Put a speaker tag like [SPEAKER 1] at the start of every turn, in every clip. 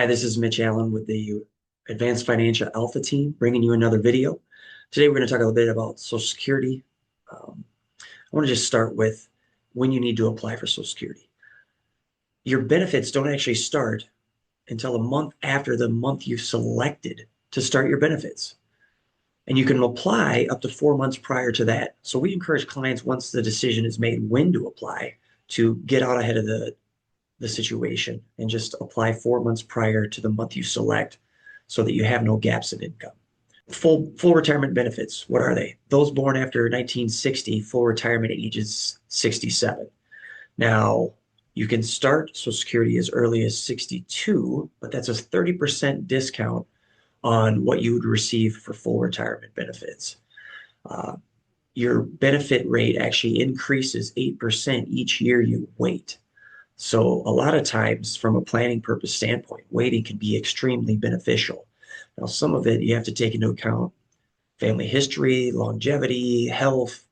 [SPEAKER 1] Hi, this is Mitch Allen with the Advanced Financial Alpha team, bringing you another video. Today, we're going to talk a little bit about Social Security. I want to just start with when you need to apply for Social Security. Your benefits don't actually start until a month after the month you've selected to start your benefits. And you can apply up to 4 months prior to that. So we encourage clients, once the decision is made when to apply, to get out ahead of the situation and just apply 4 months prior to the month you select so that you have no gaps in income. Full retirement benefits, what are they? Those born after 1960, full retirement age is 67. Now, you can start Social Security as early as 62, but that's a 30% discount on what you would receive for full retirement benefits. Uh, your benefit rate actually increases 8% each year you wait. So a lot of times, from a planning purpose standpoint, waiting can be extremely beneficial. Now, some of it you have to take into account family history, longevity, health,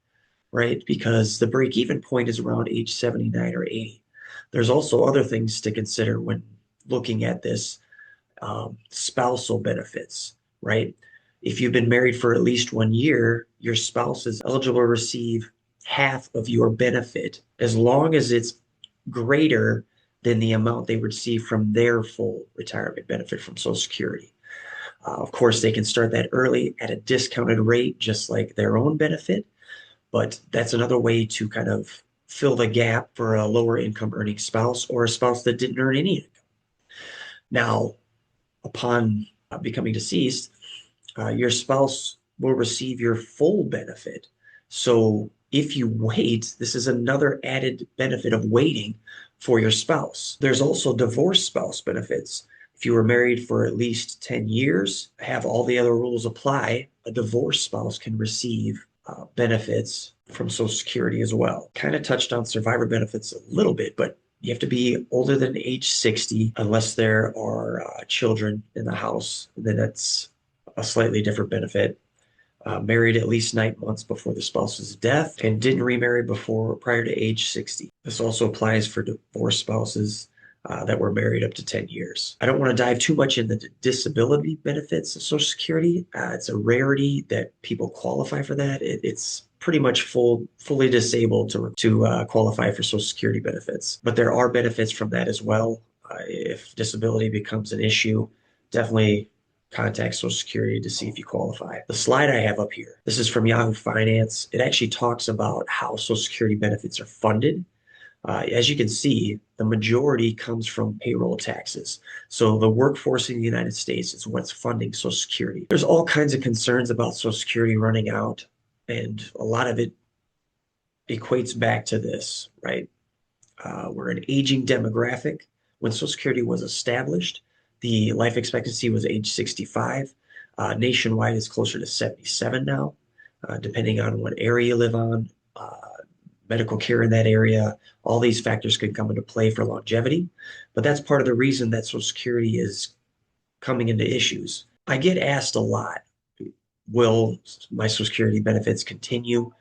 [SPEAKER 1] right? Because the break-even point is around age 79 or 80. There's also other things to consider when looking at this, spousal benefits, right? If you've been married for at least 1 year, your spouse is eligible to receive half of your benefit as long as it's greater than the amount they would receive from their full retirement benefit from Social Security. Of course, they can start that early at a discounted rate, just like their own benefit, but that's another way to kind of fill the gap for a lower income earning spouse or a spouse that didn't earn any income. Now, upon becoming deceased, your spouse will receive your full benefit. So if you wait, this is another added benefit of waiting for your spouse. There's also divorced spouse benefits. If you were married for at least 10 years, have all the other rules apply, a divorced spouse can receive benefits from Social Security as well. Kind of touched on survivor benefits a little bit, but you have to be older than age 60 unless there are children in the house. Then that's a slightly different benefit. Married at least 9 months before the spouse's death and didn't remarry before prior to age 60. This also applies for divorced spouses that were married up to 10 years. I don't want to dive too much into the disability benefits of Social Security. It's a rarity that people qualify for that. It's pretty much fully disabled to qualify for Social Security benefits. But there are benefits from that as well. If disability becomes an issue, definitely contact Social Security to see if you qualify. The slide I have up here, this is from Yahoo Finance. It actually talks about how Social Security benefits are funded. As you can see, the majority comes from payroll taxes. So the workforce in the United States is what's funding Social Security. There's all kinds of concerns about Social Security running out, and a lot of it equates back to this, right? We're an aging demographic. When Social Security was established, the life expectancy was age 65. Nationwide, it's closer to 77 now, depending on what area you live on, medical care in that area. All these factors could come into play for longevity. But that's part of the reason that Social Security is coming into issues. I get asked a lot, will my Social Security benefits continue?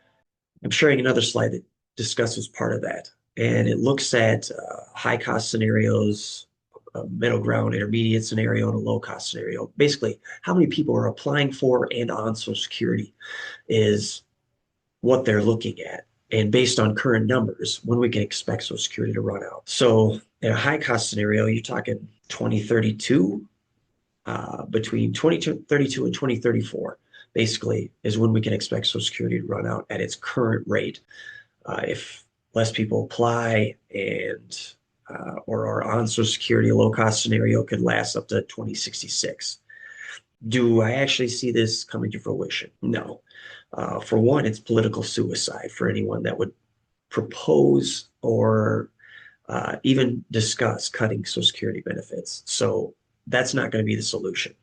[SPEAKER 1] I'm sharing another slide that discusses part of that. And it looks at high cost scenarios, a middle ground, intermediate scenario, and a low cost scenario. Basically, how many people are applying for and on Social Security is what they're looking at. And based on current numbers, when we can expect Social Security to run out. So in a high cost scenario, you're talking 2032, between 2032 and 2034, basically, is when we can expect Social Security to run out at its current rate. If less people apply and or are on Social Security, a low cost scenario could last up to 2066. Do I actually see this coming to fruition? No. For one, it's political suicide for anyone that would propose or even discuss cutting Social Security benefits. So that's not going to be the solution.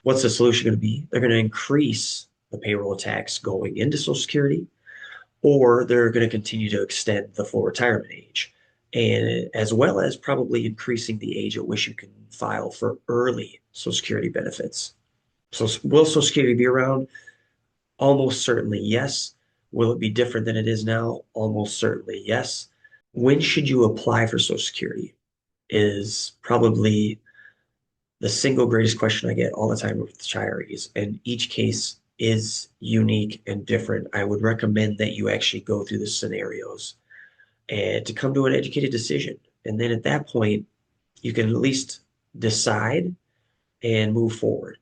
[SPEAKER 1] What's the solution going to be? They're going to increase the payroll tax going into Social Security, or they're going to continue to extend the full retirement age, and as well as probably increasing the age at which you can file for early Social Security benefits. So will Social Security be around? Almost certainly yes. Will it be different than it is now? Almost certainly yes. When should you apply for Social Security is probably the single greatest question I get all the time with retirees, and each case is unique and different. I would recommend that you actually go through the scenarios and to come to an educated decision. And then at that point, you can at least decide and move forward.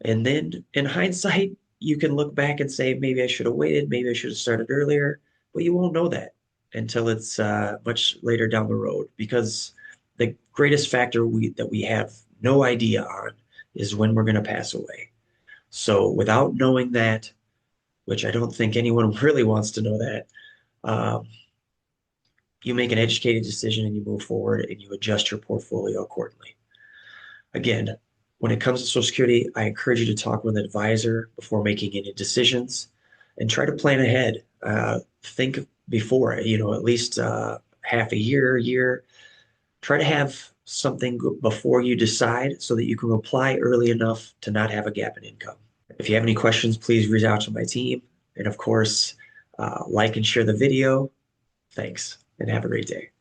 [SPEAKER 1] And then in hindsight, you can look back and say, maybe I should have waited, maybe I should have started earlier, but you won't know that until it's much later down the road because the greatest factor that we have no idea on is when we're going to pass away. So without knowing that, which I don't think anyone really wants to know that, um, you make an educated decision and you move forward and you adjust your portfolio accordingly. Again, when it comes to Social Security, I encourage you to talk with an advisor before making any decisions and try to plan ahead. Think before, at least half a year. Try to have something before you decide so that you can apply early enough to not have a gap in income. If you have any questions, please reach out to my team. And of course, like and share the video. Thanks, and have a great day.